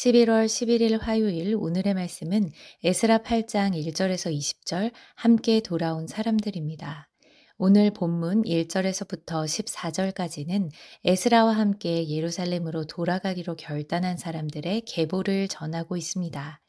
11월 11일 화요일 오늘의 말씀은 에스라 8장 1절에서 20절 함께 돌아온 사람들입니다. 오늘 본문 1절에서부터 14절까지는 에스라와 함께 예루살렘으로 돌아가기로 결단한 사람들의 계보를 전하고 있습니다.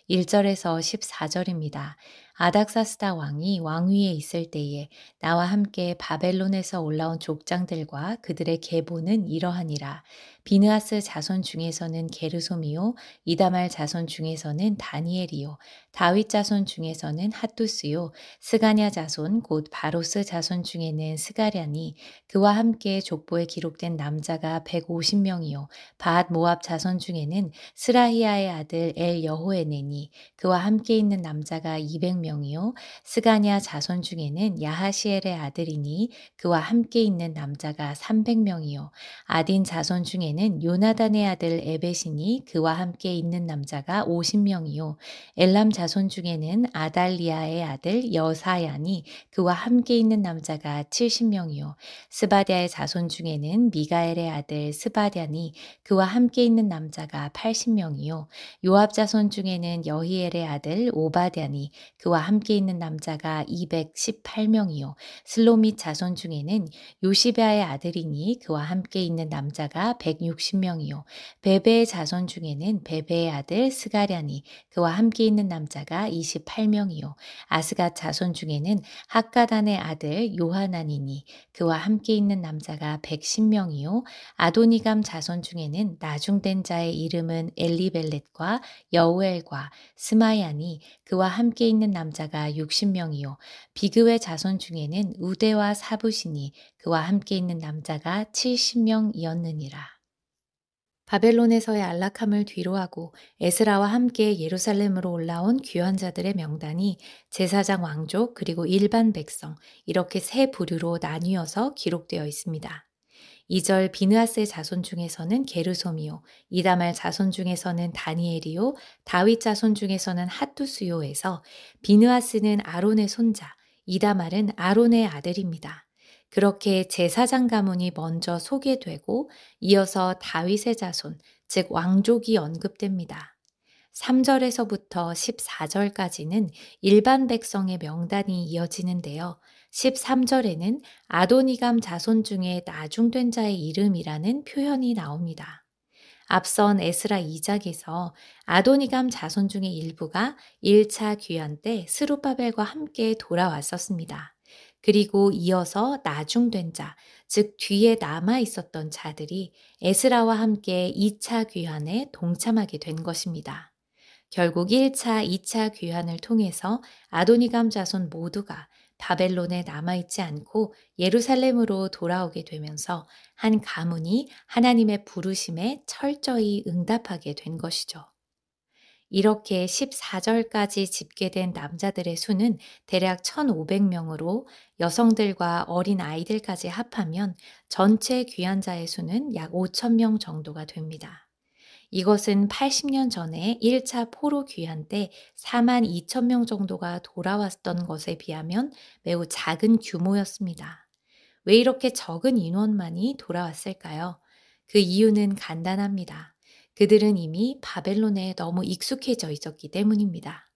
1절에서 14절입니다. 아닥사스다 왕이 왕위에 있을 때에 나와 함께 바벨론에서 올라온 족장들과 그들의 계보는 이러하니라. 비느하스 자손 중에서는 게르솜이요, 이다말 자손 중에서는 다니엘이요, 다윗 자손 중에서는 핫두스요, 스가냐 자손 곧 바로스 자손 중에는 스가랴니, 그와 함께 족보에 기록된 남자가 150명이요, 바앗 모압 자손 중에는 스라히야의 아들 엘 여호에네니, 그와 함께 있는 남자가 200명이요, 스가냐 자손 중에는 야하시엘의 아들이니, 그와 함께 있는 남자가 300명이요, 아딘 자손 중에는 요나단의 아들 에벳이니 그와 함께 있는 남자가 50명이요. 엘람 자손 중에는 아달리아의 아들 여사야니 그와 함께 있는 남자가 70명이요. 스바디아의 자손 중에는 미가엘의 아들 스바디아니 그와 함께 있는 남자가 80명이요. 요압 자손 중에는 여히엘의 아들 오바디아니 그와 함께 있는 남자가 218명이요. 슬로밋 자손 중에는 요시베아의 아들이니 그와 함께 있는 남자가 160명이요. 베베의 자손 중에는 베베의 아들 스가랴니 그와 함께 있는 남자가 28명이요. 아스갓 자손 중에는 학가단의 아들 요하나니니 그와 함께 있는 남자가 110명이요. 아도니감 자손 중에는 나중된 자의 이름은 엘리벨렛과 여우엘과 스마야니 그와 함께 있는 남자가 60명이요. 비그의 자손 중에는 우데와 사부시니 그와 함께 있는 남자가 70명이었느니라. 바벨론에서의 안락함을 뒤로하고 에스라와 함께 예루살렘으로 올라온 귀환 자들의 명단이 제사장 왕족 그리고 일반 백성 이렇게 세 부류로 나뉘어서 기록되어 있습니다. 2절 비느하스의 자손 중에서는 게르솜이요, 이다말 자손 중에서는 다니엘이요, 다윗 자손 중에서는 핫두스요에서 비느하스는 아론의 손자, 이다말은 아론의 아들입니다. 그렇게 제사장 가문이 먼저 소개되고 이어서 다윗의 자손, 즉 왕족이 언급됩니다. 3절에서부터 14절까지는 일반 백성의 명단이 이어지는데요. 13절에는 아도니감 자손 중에 나중된 자의 이름이라는 표현이 나옵니다. 앞선 에스라 2장에서 아도니감 자손 중의 일부가 1차 귀환 때 스룹바벨과 함께 돌아왔었습니다. 그리고 이어서 나중된 자, 즉 뒤에 남아 있었던 자들이 에스라와 함께 2차 귀환에 동참하게 된 것입니다. 결국 1차, 2차 귀환을 통해서 아도니감 자손 모두가 바벨론에 남아있지 않고 예루살렘으로 돌아오게 되면서 한 가문이 하나님의 부르심에 철저히 응답하게 된 것이죠. 이렇게 14절까지 집계된 남자들의 수는 대략 1,500명으로 여성들과 어린 아이들까지 합하면 전체 귀환자의 수는 약 5,000명 정도가 됩니다. 이것은 80년 전에 1차 포로 귀환 때 4만 2천 명 정도가 돌아왔던 것에 비하면 매우 작은 규모였습니다. 왜 이렇게 적은 인원만이 돌아왔을까요? 그 이유는 간단합니다. 그들은 이미 바벨론에 너무 익숙해져 있었기 때문입니다.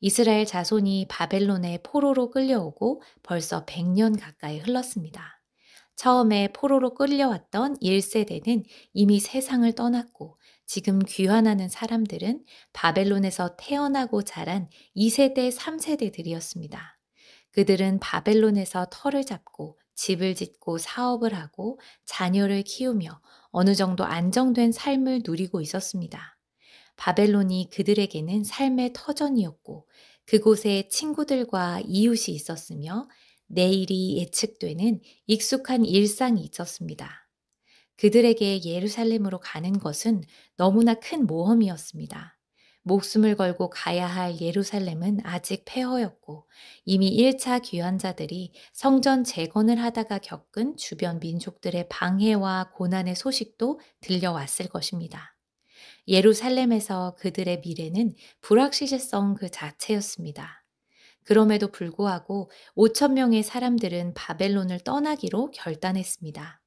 이스라엘 자손이 바벨론에 포로로 끌려오고 벌써 100년 가까이 흘렀습니다. 처음에 포로로 끌려왔던 1세대는 이미 세상을 떠났고 지금 귀환하는 사람들은 바벨론에서 태어나고 자란 2세대, 3세대들이었습니다. 그들은 바벨론에서 터를 잡고 집을 짓고 사업을 하고 자녀를 키우며 어느 정도 안정된 삶을 누리고 있었습니다. 바벨론이 그들에게는 삶의 터전이었고 그곳에 친구들과 이웃이 있었으며 내일이 예측되는 익숙한 일상이 있었습니다. 그들에게 예루살렘으로 가는 것은 너무나 큰 모험이었습니다. 목숨을 걸고 가야 할 예루살렘은 아직 폐허였고 이미 1차 귀환자들이 성전 재건을 하다가 겪은 주변 민족들의 방해와 고난의 소식도 들려왔을 것입니다. 예루살렘에서 그들의 미래는 불확실성 그 자체였습니다. 그럼에도 불구하고 5천 명의 사람들은 바벨론을 떠나기로 결단했습니다.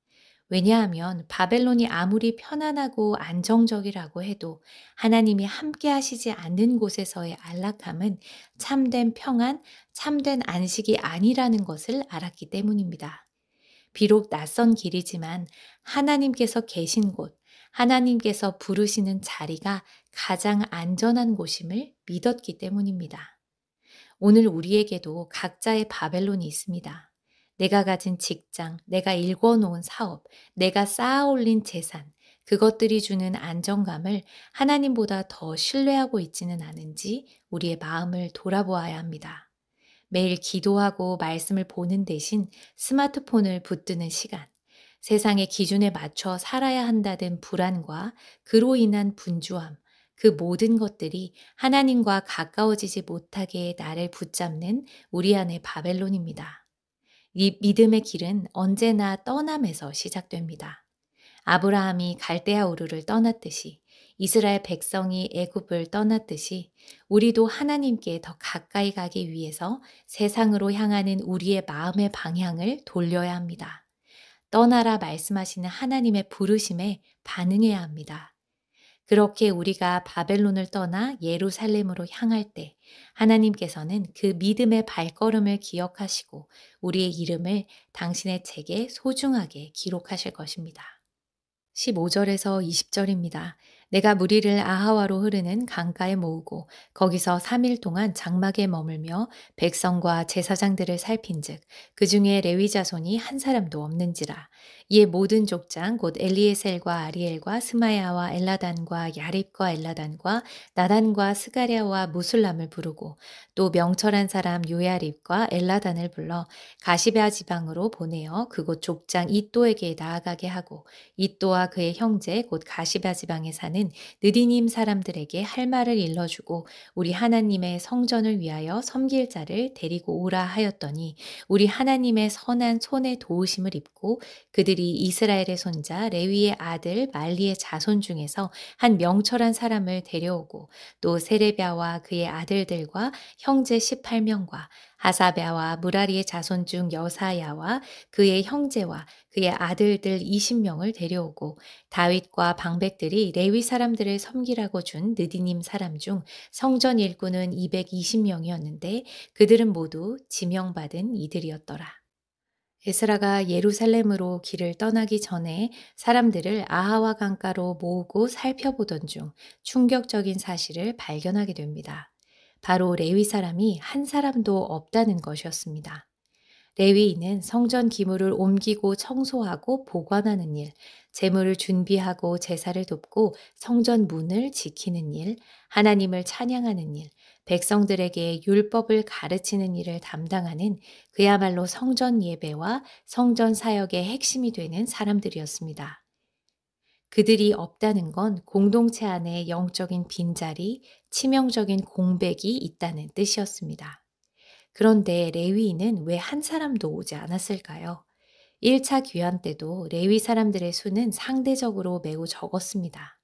왜냐하면 바벨론이 아무리 편안하고 안정적이라고 해도 하나님이 함께 하시지 않는 곳에서의 안락함은 참된 평안, 참된 안식이 아니라는 것을 알았기 때문입니다. 비록 낯선 길이지만 하나님께서 계신 곳, 하나님께서 부르시는 자리가 가장 안전한 곳임을 믿었기 때문입니다. 오늘 우리에게도 각자의 바벨론이 있습니다. 내가 가진 직장, 내가 일궈놓은 사업, 내가 쌓아 올린 재산, 그것들이 주는 안정감을 하나님보다 더 신뢰하고 있지는 않은지 우리의 마음을 돌아보아야 합니다. 매일 기도하고 말씀을 보는 대신 스마트폰을 붙드는 시간, 세상의 기준에 맞춰 살아야 한다는 불안과 그로 인한 분주함, 그 모든 것들이 하나님과 가까워지지 못하게 나를 붙잡는 우리 안의 바벨론입니다. 이 믿음의 길은 언제나 떠남에서 시작됩니다. 아브라함이 갈대아 우르를 떠났듯이 이스라엘 백성이 애굽을 떠났듯이 우리도 하나님께 더 가까이 가기 위해서 세상으로 향하는 우리의 마음의 방향을 돌려야 합니다. 떠나라 말씀하시는 하나님의 부르심에 반응해야 합니다. 그렇게 우리가 바벨론을 떠나 예루살렘으로 향할 때 하나님께서는 그 믿음의 발걸음을 기억하시고 우리의 이름을 당신의 책에 소중하게 기록하실 것입니다. 15절에서 20절입니다. 내가 무리를 아하와로 흐르는 강가에 모으고 거기서 3일 동안 장막에 머물며 백성과 제사장들을 살핀즉 그 중에 레위 자손이 한 사람도 없는지라. 이에 모든 족장 곧 엘리에셀과 아리엘과 스마야와 엘라단과 야립과 엘라단과 나단과 스가랴와 무술람을 부르고 또 명철한 사람 요야립과 엘라단을 불러 가시베아 지방으로 보내어 그곳 족장 이또에게 나아가게 하고 이또와 그의 형제 곧 가시바 지방에 사는 느디님 사람들에게 할 말을 일러주고 우리 하나님의 성전을 위하여 섬길 자를 데리고 오라 하였더니 우리 하나님의 선한 손의 도우심을 입고 그들이 이스라엘의 손자 레위의 아들 말리의 자손 중에서 한 명철한 사람을 데려오고 또 세레비아와 그의 아들들과 형제 18명과 하사베아와 무라리의 자손 중 여사야와 그의 형제와 그의 아들들 20명을 데려오고 다윗과 방백들이 레위 사람들을 섬기라고 준 느디님 사람 중 성전 일꾼은 220명이었는데 그들은 모두 지명받은 이들이었더라. 에스라가 예루살렘으로 길을 떠나기 전에 사람들을 아하와 강가로 모으고 살펴보던 중 충격적인 사실을 발견하게 됩니다. 바로 레위 사람이 한 사람도 없다는 것이었습니다. 레위인은 성전 기물을 옮기고 청소하고 보관하는 일, 제물을 준비하고 제사를 돕고 성전 문을 지키는 일, 하나님을 찬양하는 일, 백성들에게 율법을 가르치는 일을 담당하는 그야말로 성전 예배와 성전 사역의 핵심이 되는 사람들이었습니다. 그들이 없다는 건 공동체 안에 영적인 빈자리, 치명적인 공백이 있다는 뜻이었습니다. 그런데 레위인은 왜 한 사람도 오지 않았을까요? 1차 귀환 때도 레위 사람들의 수는 상대적으로 매우 적었습니다.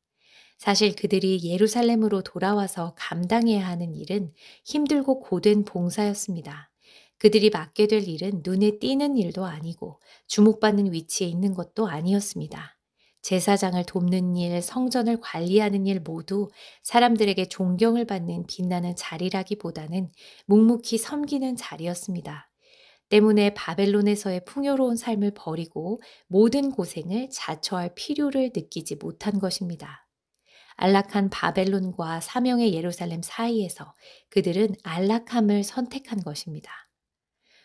사실 그들이 예루살렘으로 돌아와서 감당해야 하는 일은 힘들고 고된 봉사였습니다. 그들이 맡게 될 일은 눈에 띄는 일도 아니고 주목받는 위치에 있는 것도 아니었습니다. 제사장을 돕는 일, 성전을 관리하는 일 모두 사람들에게 존경을 받는 빛나는 자리라기보다는 묵묵히 섬기는 자리였습니다. 때문에 바벨론에서의 풍요로운 삶을 버리고 모든 고생을 자처할 필요를 느끼지 못한 것입니다. 안락한 바벨론과 사명의 예루살렘 사이에서 그들은 안락함을 선택한 것입니다.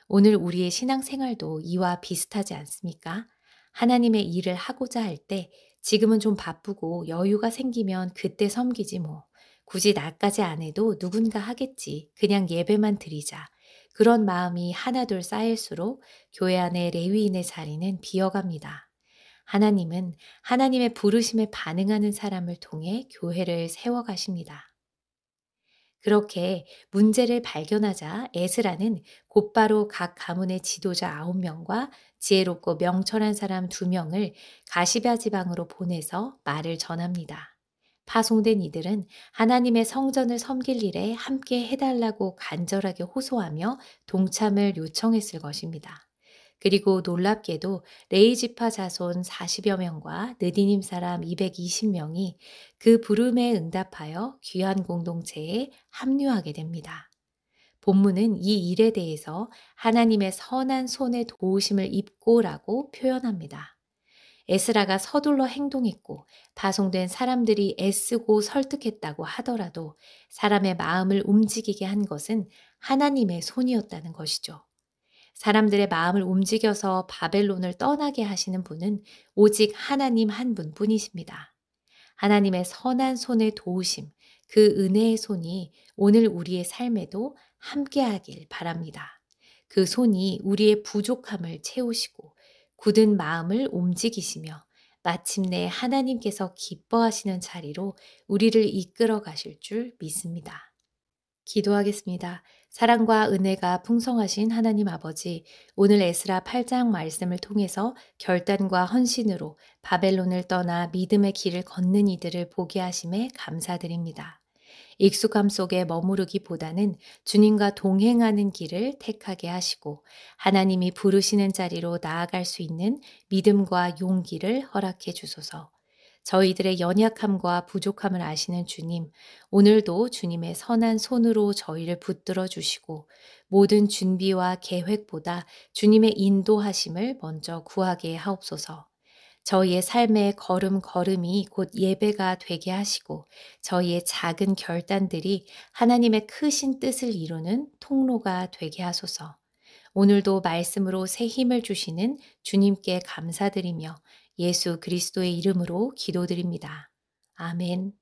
오늘 우리의 신앙생활도 이와 비슷하지 않습니까? 하나님의 일을 하고자 할 때 지금은 좀 바쁘고 여유가 생기면 그때 섬기지 뭐. 굳이 나까지 안 해도 누군가 하겠지. 그냥 예배만 드리자. 그런 마음이 하나둘 쌓일수록 교회 안의 레위인의 자리는 비어갑니다. 하나님은 하나님의 부르심에 반응하는 사람을 통해 교회를 세워가십니다. 그렇게 문제를 발견하자 에스라는 곧바로 각 가문의 지도자 9명과 지혜롭고 명철한 사람 2명을 가시베아 지방으로 보내서 말을 전합니다. 파송된 이들은 하나님의 성전을 섬길 일에 함께 해달라고 간절하게 호소하며 동참을 요청했을 것입니다. 그리고 놀랍게도 레이지파 자손 40여 명과 느디님 사람 220명이 그 부름에 응답하여 귀한 공동체에 합류하게 됩니다. 본문은 이 일에 대해서 하나님의 선한 손의 도우심을 입고라고 표현합니다. 에스라가 서둘러 행동했고 파송된 사람들이 애쓰고 설득했다고 하더라도 사람의 마음을 움직이게 한 것은 하나님의 손이었다는 것이죠. 사람들의 마음을 움직여서 바벨론을 떠나게 하시는 분은 오직 하나님 한 분뿐이십니다. 하나님의 선한 손의 도우심, 그 은혜의 손이 오늘 우리의 삶에도 함께하길 바랍니다. 그 손이 우리의 부족함을 채우시고 굳은 마음을 움직이시며 마침내 하나님께서 기뻐하시는 자리로 우리를 이끌어 가실 줄 믿습니다. 기도하겠습니다. 사랑과 은혜가 풍성하신 하나님 아버지, 오늘 에스라 8장 말씀을 통해서 결단과 헌신으로 바벨론을 떠나 믿음의 길을 걷는 이들을 보게 하심에 감사드립니다. 익숙함 속에 머무르기보다는 주님과 동행하는 길을 택하게 하시고 하나님이 부르시는 자리로 나아갈 수 있는 믿음과 용기를 허락해 주소서. 저희들의 연약함과 부족함을 아시는 주님, 오늘도 주님의 선한 손으로 저희를 붙들어 주시고 모든 준비와 계획보다 주님의 인도하심을 먼저 구하게 하옵소서. 저희의 삶의 걸음걸음이 곧 예배가 되게 하시고 저희의 작은 결단들이 하나님의 크신 뜻을 이루는 통로가 되게 하소서. 오늘도 말씀으로 새 힘을 주시는 주님께 감사드리며 예수 그리스도의 이름으로 기도드립니다. 아멘.